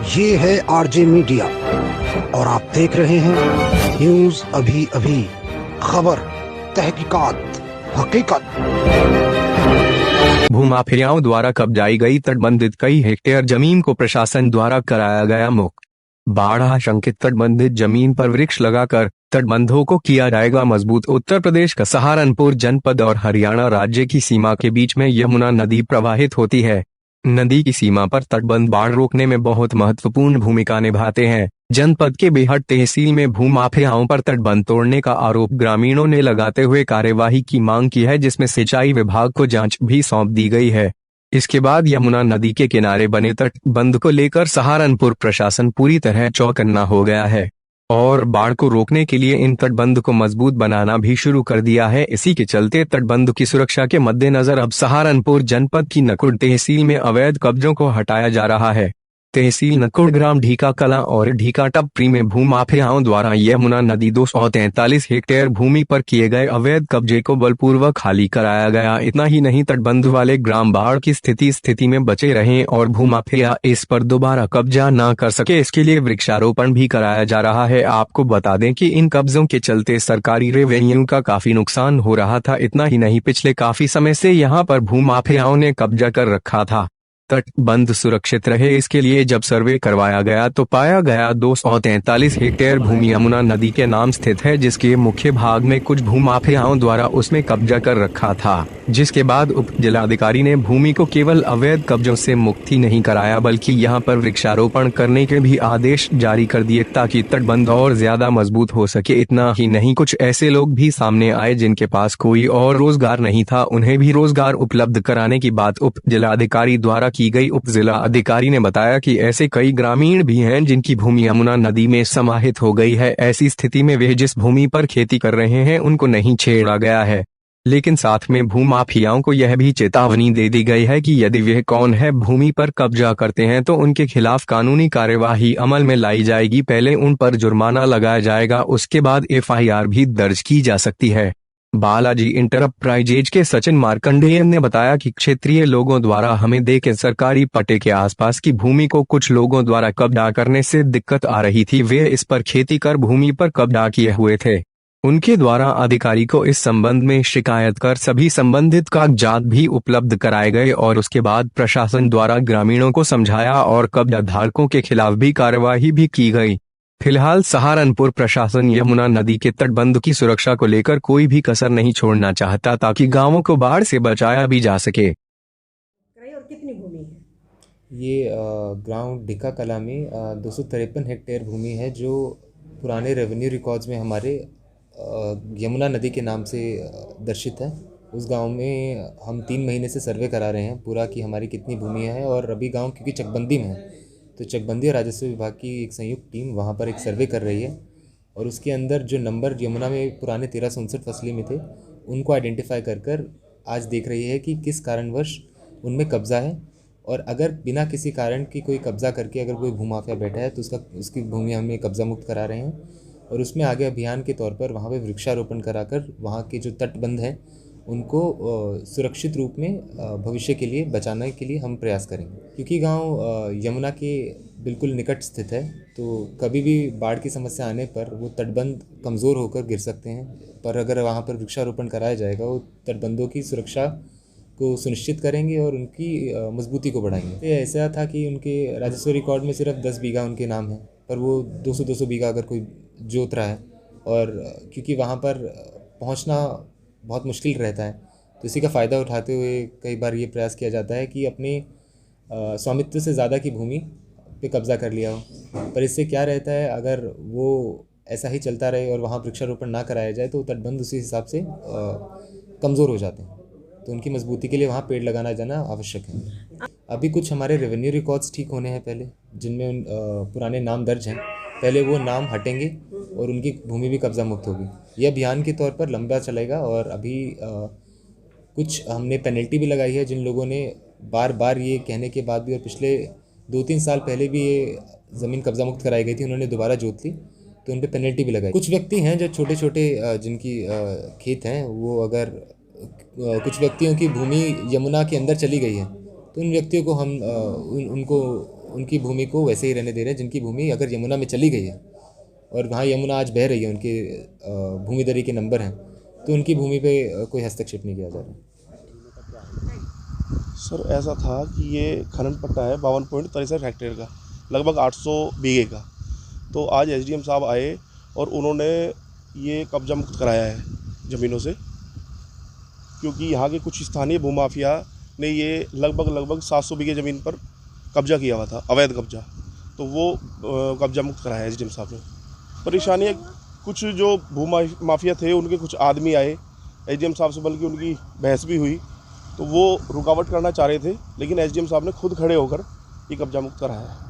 ये है RJ media और आप देख रहे हैं न्यूज अभी अभी, खबर, तहकीकात, हकीकत। भूमाफियाओं द्वारा कब्जाई गई तटबंधित कई हेक्टेयर जमीन को प्रशासन द्वारा कराया गया मुक्त। बाढ़ आशंकित तटबंधित जमीन पर वृक्ष लगाकर तटबंधों को किया जाएगा मजबूत। उत्तर प्रदेश का सहारनपुर जनपद और हरियाणा राज्य की सीमा के बीच में यमुना नदी प्रवाहित होती है। नदी की सीमा पर तटबंध बाढ़ रोकने में बहुत महत्वपूर्ण भूमिका निभाते हैं। जनपद के बेहट तहसील में भूमाफियाओं पर तटबंध तोड़ने का आरोप ग्रामीणों ने लगाते हुए कार्यवाही की मांग की है, जिसमें सिंचाई विभाग को जांच भी सौंप दी गई है। इसके बाद यमुना नदी के किनारे बने तटबंध को लेकर सहारनपुर प्रशासन पूरी तरह चौकन्ना हो गया है और बाढ़ को रोकने के लिए इन तटबंध को मजबूत बनाना भी शुरू कर दिया है। इसी के चलते तटबंध की सुरक्षा के मद्देनजर अब सहारनपुर जनपद की नकुड़ तहसील में अवैध कब्जों को हटाया जा रहा है। तहसील नकुड़ ग्राम ढीका कला और ढीका टप्परी में भूमाफियाओं द्वारा यमुना नदी 243 हेक्टेयर भूमि पर किए गए अवैध कब्जे को बलपूर्वक खाली कराया गया। इतना ही नहीं, तटबंध वाले ग्राम बाढ़ की स्थिति में बचे रहें और भूमाफिया इस पर दोबारा कब्जा न कर सके, इसके लिए वृक्षारोपण भी कराया जा रहा है। आपको बता दें कि इन कब्जों के चलते सरकारी रेवेन्यू का काफी नुकसान हो रहा था। इतना ही नहीं, पिछले काफी समय से यहाँ पर भूमाफियाओं ने कब्जा कर रखा था। तटबंध सुरक्षित रहे, इसके लिए जब सर्वे करवाया गया तो पाया गया 243 हेक्टेयर भूमि यमुना नदी के नाम स्थित है, जिसके मुख्य भाग में कुछ भूमाफियाओं द्वारा उसमें कब्जा कर रखा था। जिसके बाद उप जिलाधिकारी ने भूमि को केवल अवैध कब्जों से मुक्त ही नहीं कराया, बल्कि यहां पर वृक्षारोपण करने के भी आदेश जारी कर दिए ताकि तटबंध और ज्यादा मजबूत हो सके। इतना ही नहीं, कुछ ऐसे लोग भी सामने आए जिनके पास कोई और रोजगार नहीं था, उन्हें भी रोजगार उपलब्ध कराने की बात उप जिलाधिकारी द्वारा की गई। उप जिला अधिकारी ने बताया कि ऐसे कई ग्रामीण भी हैं जिनकी भूमि यमुना नदी में समाहित हो गई है। ऐसी स्थिति में वे जिस भूमि पर खेती कर रहे हैं उनको नहीं छेड़ा गया है, लेकिन साथ में भूमाफियाओं को यह भी चेतावनी दे दी गई है कि यदि वे कौन है भूमि पर कब्जा करते हैं तो उनके खिलाफ कानूनी कार्यवाही अमल में लाई जाएगी। पहले उन पर जुर्माना लगाया जाएगा, उसके बाद एफआईआर भी दर्ज की जा सकती है। बालाजी इंटरप्राइजेज के सचिन मार्कंडेयन ने बताया कि क्षेत्रीय लोगों द्वारा हमें देके सरकारी पट्टे के आसपास की भूमि को कुछ लोगों द्वारा कब्जा करने से दिक्कत आ रही थी। वे इस पर खेती कर भूमि पर कब्जा किए हुए थे। उनके द्वारा अधिकारी को इस संबंध में शिकायत कर सभी संबंधित कागजात भी उपलब्ध कराए गए और उसके बाद प्रशासन द्वारा ग्रामीणों को समझाया और कब्जा धारकों के खिलाफ भी कार्यवाही भी की गई। फिलहाल सहारनपुर प्रशासन यमुना नदी के तटबंध की सुरक्षा को लेकर कोई भी कसर नहीं छोड़ना चाहता ताकि गांवों को बाढ़ से बचाया भी जा सके। और कितनी भूमि है? ये ग्राम ढीका कला में 253 हेक्टेयर भूमि है, जो पुराने रेवेन्यू रिकॉर्ड्स में हमारे यमुना नदी के नाम से दर्शित है। उस गांव में हम 3 महीने से सर्वे करा रहे हैं पूरा कि हमारी कितनी भूमि है। और अभी गांव क्योंकि चकबंदी में है तो चकबंदी और राजस्व विभाग की एक संयुक्त टीम वहां पर एक सर्वे कर रही है और उसके अंदर जो नंबर यमुना में पुराने 1359 फसली में थे उनको आइडेंटिफाई कर आज देख रही है कि किस कारणवश उनमें कब्जा है। और अगर बिना किसी कारण की कोई कब्जा करके अगर कोई भूमाफिया बैठा है तो उसकी भूमि हमें कब्जा मुक्त करा रहे हैं। और उसमें आगे अभियान के तौर पर वहाँ पे वृक्षारोपण कराकर वहाँ के जो तटबंध हैं उनको सुरक्षित रूप में भविष्य के लिए बचाने के लिए हम प्रयास करेंगे। क्योंकि गांव यमुना के बिल्कुल निकट स्थित है तो कभी भी बाढ़ की समस्या आने पर वो तटबंध कमज़ोर होकर गिर सकते हैं, पर अगर वहाँ पर वृक्षारोपण कराया जाएगा वो तटबंधों की सुरक्षा को सुनिश्चित करेंगे और उनकी मजबूती को बढ़ाएंगे। ये ऐसा था कि उनके राजस्व रिकॉर्ड में सिर्फ 10 बीघा उनके नाम है, पर वो 200 बीघा अगर कोई जोत रहा है और क्योंकि वहाँ पर पहुँचना बहुत मुश्किल रहता है तो इसी का फ़ायदा उठाते हुए कई बार ये प्रयास किया जाता है कि अपने स्वामित्व से ज़्यादा की भूमि पे कब्जा कर लिया हो। पर इससे क्या रहता है, अगर वो ऐसा ही चलता रहे और वहाँ वृक्षारोपण ना कराया जाए तो तटबंध उसी हिसाब से कमज़ोर हो जाते हैं। तो उनकी मजबूती के लिए वहाँ पेड़ लगाना जाना आवश्यक है। अभी कुछ हमारे रेवेन्यू रिकॉर्ड्स ठीक होने हैं पहले, जिनमें पुराने नाम दर्ज हैं, पहले वो नाम हटेंगे और उनकी भूमि भी कब्जा मुक्त होगी। ये अभियान के तौर पर लंबा चलेगा और अभी कुछ हमने पेनल्टी भी लगाई है जिन लोगों ने बार बार ये कहने के बाद भी, और पिछले 2-3 साल पहले भी ये ज़मीन कब्जा मुक्त कराई गई थी, उन्होंने दोबारा जोत ली तो उन पर पेनल्टी भी लगाई। कुछ व्यक्ति हैं जो छोटे छोटे जिनकी खेत हैं, वो अगर कुछ व्यक्तियों की भूमि यमुना के अंदर चली गई है तो उन व्यक्तियों को हम उनको उनकी भूमि को वैसे ही रहने दे रहे हैं जिनकी भूमि अगर यमुना में चली गई है और वहाँ यमुना आज बह रही है, उनके भूमिदरी के नंबर हैं, तो उनकी भूमि पे कोई हस्तक्षेप नहीं किया जा रहा। सर ऐसा था कि ये खनन पट्टा है 52.63 हेक्टेयर का, लगभग 800 बीघे का। तो आज एसडीएम साहब आए और उन्होंने ये कब्जा मुक्त कराया है ज़मीनों से, क्योंकि यहाँ के कुछ स्थानीय भूमाफिया ने ये लगभग 700 बीघे ज़मीन पर कब्जा किया हुआ था, अवैध कब्जा। तो वो कब्जा मुक्त कराया है एसडीएम साहब ने। परेशानी कुछ जो भूमाफिया थे उनके कुछ आदमी आए एसडीएम साहब से, बल्कि उनकी बहस भी हुई, तो वो रुकावट करना चाह रहे थे, लेकिन एसडीएम साहब ने खुद खड़े होकर ये कब्जा मुक्त कराया है।